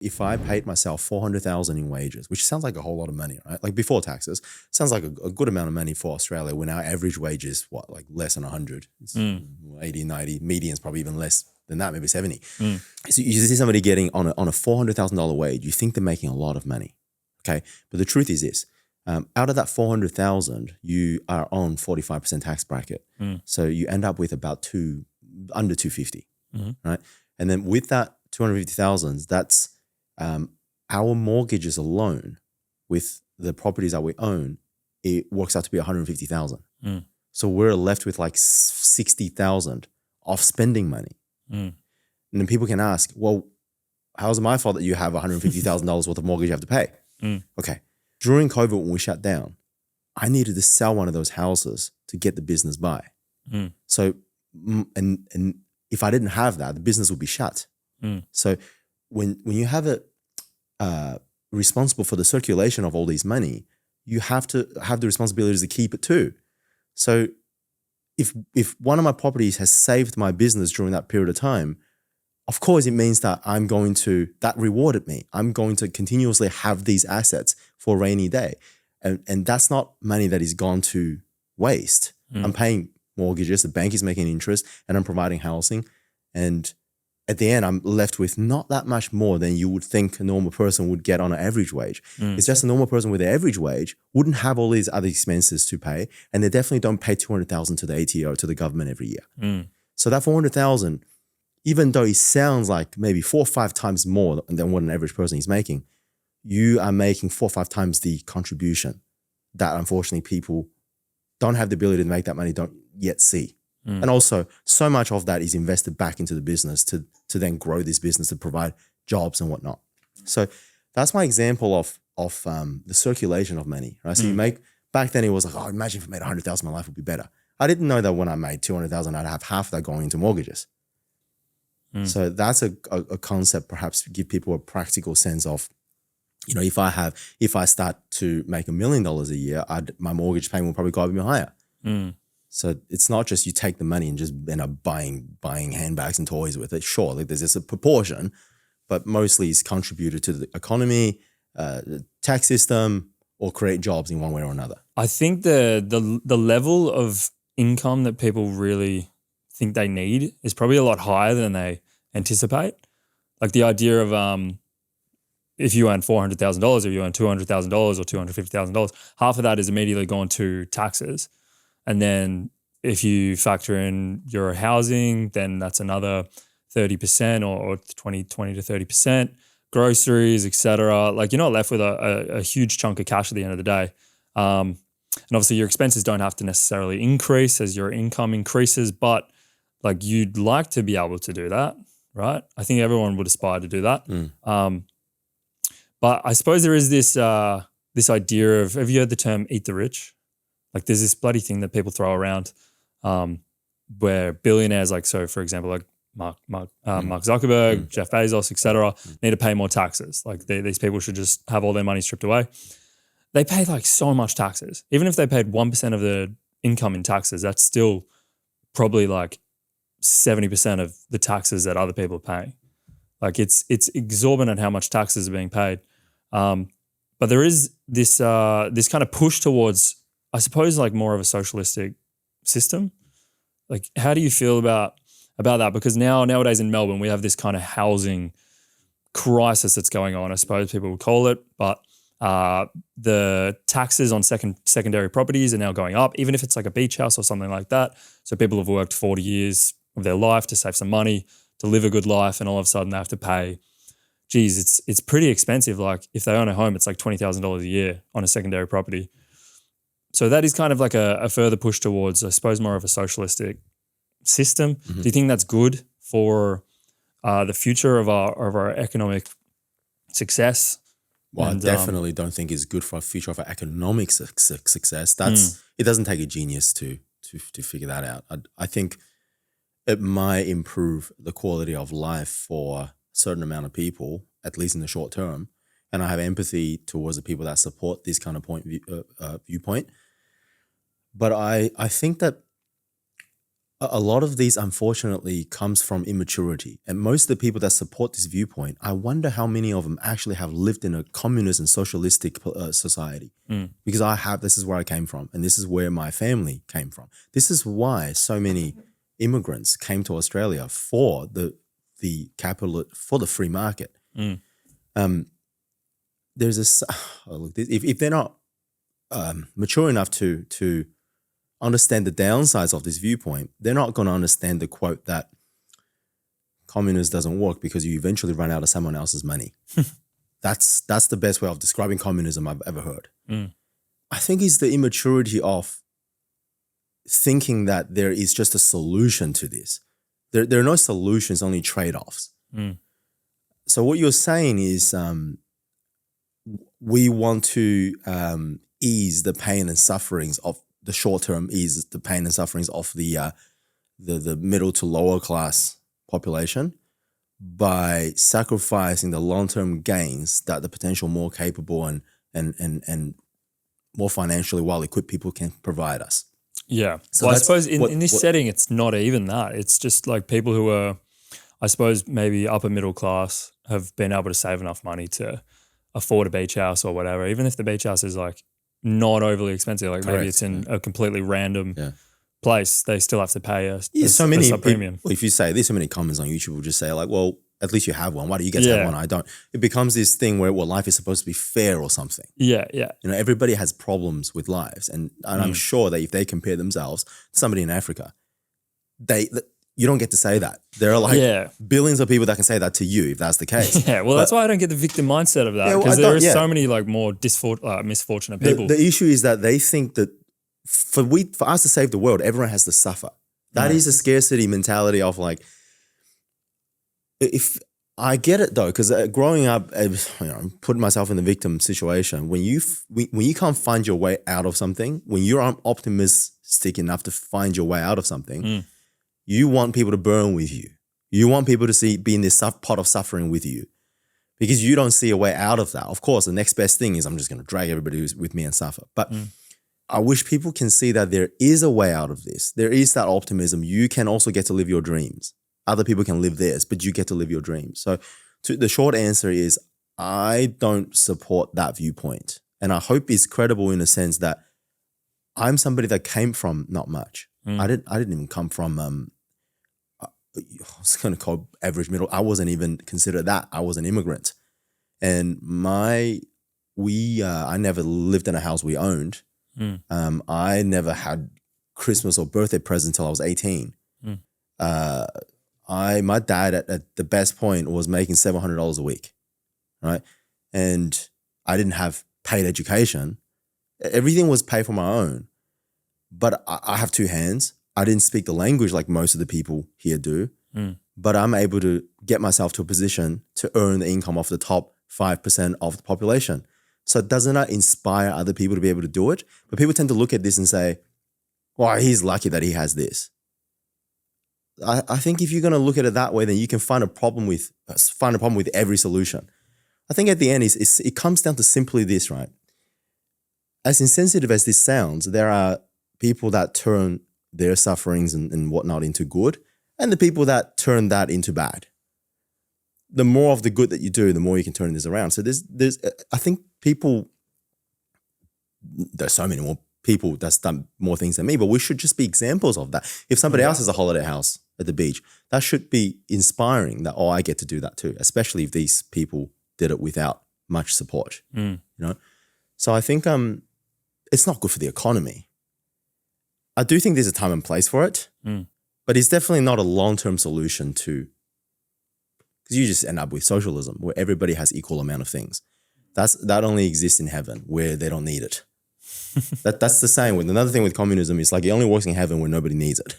if I paid myself 400,000 in wages, which sounds like a whole lot of money, right? Like before taxes, sounds like a good amount of money for Australia when our average wage is what, like less than 100, it's 80, 90, median's probably even less than that, maybe 70. So you see somebody getting on a $400,000 wage, you think they're making a lot of money, okay? But the truth is this, out of that 400,000, you are on 45% tax bracket. So you end up with about under 250, right? And then with that 250,000, that's our mortgages alone with the properties that we own, it works out to be 150,000. So we're left with like 60,000 of spending money. And then people can ask, well, how's it my fault that you have $150,000 worth of mortgage you have to pay? Okay. During COVID, when we shut down, I needed to sell one of those houses to get the business by. So, and if I didn't have that, the business would be shut. So when you have it responsible for the circulation of all these money, you have to have the responsibilities to keep it too. So if one of my properties has saved my business during that period of time, of course it means that that rewarded me. I'm going to continuously have these assets for a rainy day. And that's not money that is gone to waste. I'm paying mortgages, the bank is making interest, and I'm providing housing. And at the end, I'm left with not that much more than you would think a normal person would get on an average wage. It's just a normal person with an average wage wouldn't have all these other expenses to pay, and they definitely don't pay 200,000 to the ATO, to the government every year. So that 400,000, even though it sounds like maybe 4 or 5 times more than what an average person is making, you are making 4 or 5 times the contribution that unfortunately people don't have the ability to make that money, don't yet see. And also, so much of that is invested back into the business to then grow this business, to provide jobs and whatnot. So that's my example of the circulation of money, right? So you make, back then it was like, oh, imagine if I made 100,000, my life would be better. I didn't know that when I made 200,000, I'd have half that going into mortgages. So that's a concept, perhaps give people a practical sense of, you know, if I start to make $1 million a year, my mortgage payment will probably go even higher. So it's not just you take the money and just end up buying handbags and toys with it. Sure, like there's a proportion, but mostly it's contributed to the economy, the tax system, or create jobs in one way or another. I think the level of income that people really think they need is probably a lot higher than they anticipate. Like the idea of if you earn $400,000 or you earn $200,000 or $250,000, half of that is immediately gone to taxes. And then if you factor in your housing, then that's another 30% or 20 to 30%, groceries, etc. Like you're not left with a huge chunk of cash at the end of the day. And obviously your expenses don't have to necessarily increase as your income increases, but like you'd like to be able to do that, right? I think everyone would aspire to do that. But I suppose there is this idea of, have you heard the term eat the rich? Like there's this bloody thing that people throw around where billionaires, like, so for example, like Mark Zuckerberg, Jeff Bezos, etc., need to pay more taxes. Like these people should just have all their money stripped away. They pay like so much taxes. Even if they paid 1% of their income in taxes, that's still probably like 70% of the taxes that other people are paying. Like it's exorbitant how much taxes are being paid. But there is this kind of push towards, I suppose, like more of a socialistic system. Like, how do you feel about that? Because nowadays in Melbourne, we have this kind of housing crisis that's going on, I suppose people would call it. But the taxes on secondary properties are now going up, even if it's like a beach house or something like that. So people have worked 40 years of their life to save some money, to live a good life, and all of a sudden they have to pay, geez, it's pretty expensive. Like if they own a home, it's like $20,000 a year on a secondary property. So that is kind of like a further push towards, I suppose, more of a socialistic system. Do you think that's good for the future of our economic success? Well, I definitely don't think it's good for a future of our economic success. It doesn't take a genius to figure that out. I think it might improve the quality of life for a certain amount of people, at least in the short term. And I have empathy towards the people that support this kind of viewpoint. But I think that a lot of these, unfortunately, comes from immaturity. And most of the people that support this viewpoint, I wonder how many of them actually have lived in a communist and socialistic society. Because this is where I came from, and this is where my family came from. This is why so many immigrants came to Australia for the free market. There's if they're not mature enough to understand the downsides of this viewpoint, they're not going to understand the quote that communism doesn't work because you eventually run out of someone else's money. That's the best way of describing communism I've ever heard. I think it's the immaturity of thinking that there is just a solution to this. There are no solutions, only trade-offs. So what you're saying is we want to ease the pain and sufferings of the short term, ease the pain and sufferings of the middle to lower class population by sacrificing the long-term gains that the potential more capable and more financially well-equipped people can provide us. Yeah. So well, I suppose in this setting, it's not even that. It's just like people who are, I suppose, maybe upper middle class have been able to save enough money to afford a beach house or whatever, even if the beach house is like not overly expensive, like maybe it's in a completely random place, they still have to pay a sub-premium. If you say, there's so many comments on YouTube will just say like, well, at least you have one. Why do you get to have one? I don't. It becomes this thing where, well, life is supposed to be fair or something. Yeah. Everybody has problems with lives. And I'm sure that if they compare themselves to somebody in Africa, you don't get to say that. There are like billions of people that can say that to you if that's the case. That's why I don't get the victim mindset of that, because there are so many like more misfortunate people. The issue is that they think that for us to save the world, everyone has to suffer. That is a scarcity mentality of like, if I get it though, because growing up, putting myself in the victim situation, when you can't find your way out of something, when you're optimistic enough to find your way out of something, you want people to burn with you. You want people to be in this pot of suffering with you because you don't see a way out of that. Of course, the next best thing is I'm just going to drag everybody who's with me and suffer. But I wish people can see that there is a way out of this. There is that optimism. You can also get to live your dreams. Other people can live theirs, but you get to live your dreams. So the short answer is I don't support that viewpoint. And I hope it's credible in a sense that I'm somebody that came from not much. I didn't even come from, I was going to call average middle. I wasn't even considered that. I was an immigrant. And I never lived in a house we owned. I never had Christmas or birthday present until I was 18. My dad at the best point was making $700 a week, right? And I didn't have paid education. Everything was paid for my own. But I have two hands. I didn't speak the language like most of the people here do. But I'm able to get myself to a position to earn the income of the top 5% of the population. So doesn't that inspire other people to be able to do it? But people tend to look at this and say, well, he's lucky that he has this. I think if you're going to look at it that way, then you can find a problem with every solution. I think at the end, it comes down to simply this, right? As insensitive as this sounds, there are people that turn their sufferings and whatnot into good, and the people that turn that into bad. The more of the good that you do, the more you can turn this around. So I think there's so many more people that's done more things than me, but we should just be examples of that. If somebody else has a holiday house at the beach, that should be inspiring that, I get to do that too, especially if these people did it without much support, So I think it's not good for the economy. I do think there's a time and place for it, but it's definitely not a long-term solution to, because you just end up with socialism where everybody has equal amount of things. That only exists in heaven where they don't need it. That's the same with another thing with communism. It's like it only works in heaven where nobody needs it.